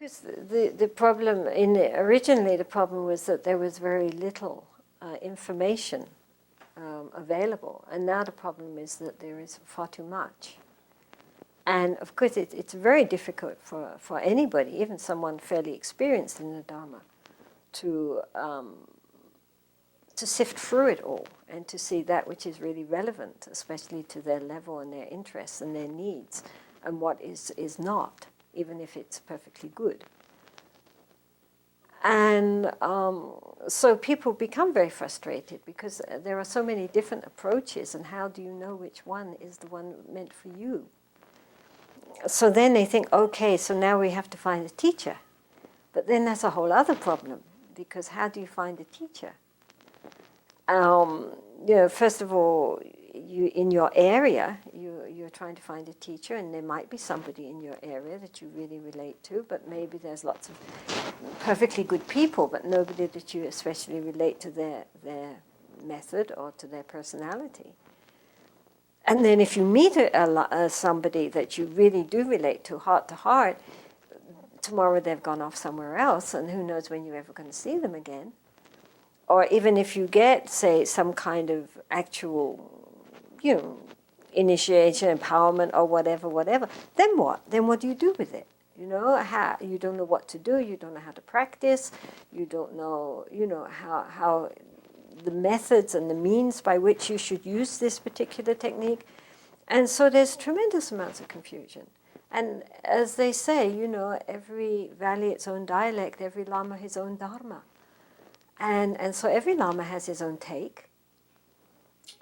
Because the problem, originally the problem was that there was very little information available, and now the problem is that there is far too much. And of course it's very difficult for anybody, even someone fairly experienced in the Dharma, to sift through it all and to see that which is really relevant, especially to their level and their interests and their needs, and what is not, even if it's perfectly good. And so people become very frustrated because there are so many different approaches, and how do you know which one is the one meant for you? So then they think, okay, so now we have to find a teacher. But then that's a whole other problem, because how do you find a teacher? First of all, in your area, you're trying to find a teacher, and there might be somebody in your area that you really relate to, but maybe there's lots of perfectly good people, but nobody that you especially relate to their method or to their personality. And then if you meet somebody that you really do relate to heart, tomorrow they've gone off somewhere else, and who knows when you're ever going to see them again. Or even if you get, say, some kind of actual, initiation, empowerment, or whatever, then what? Then what do you do with it? You don't know what to do, you don't know how to practice, you don't know, how the methods and the means by which you should use this particular technique. And so there's tremendous amounts of confusion. And as they say, every valley its own dialect, every Lama his own Dharma. And so every Lama has his own take.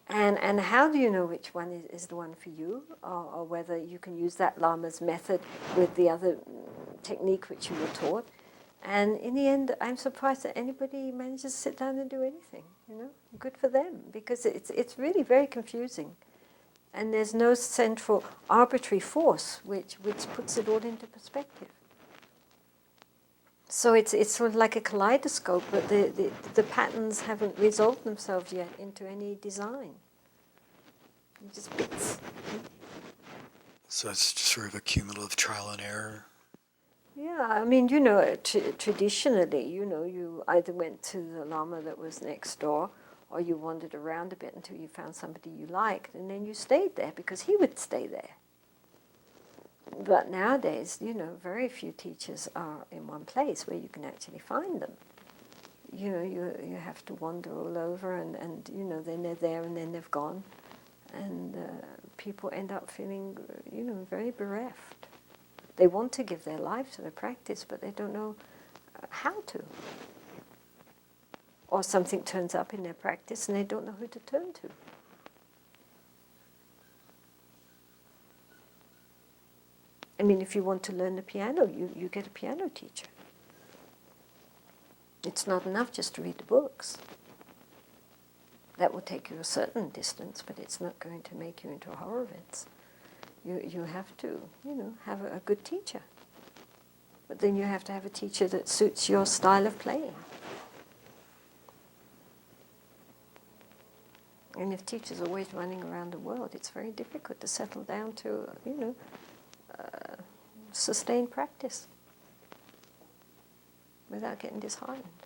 And how do you know which one is the one for you, or whether you can use that Lama's method with the other technique which you were taught? And in the end, I'm surprised that anybody manages to sit down and do anything. Good for them, because it's really very confusing, and there's no central arbitrary force which puts it all into perspective. So it's sort of like a kaleidoscope, but the patterns haven't resolved themselves yet into any design. Just bits. So it's just sort of a cumulative trial and error. Yeah, I mean, traditionally, you either went to the Lama that was next door, or you wandered around a bit until you found somebody you liked, and then you stayed there because he would stay there. But nowadays, very few teachers are in one place where you can actually find them. You have to wander all over, and then they're there and then they've gone. And people end up feeling, very bereft. They want to give their life to the practice, but they don't know how to. Or something turns up in their practice and they don't know who to turn to. I mean, if you want to learn the piano, you get a piano teacher. It's not enough just to read the books. That will take you a certain distance, but it's not going to make you into a Horowitz. You have to, have a good teacher. But then you have to have a teacher that suits your style of playing. And if teachers are always running around the world, it's very difficult to settle down to, sustained practice without getting disheartened.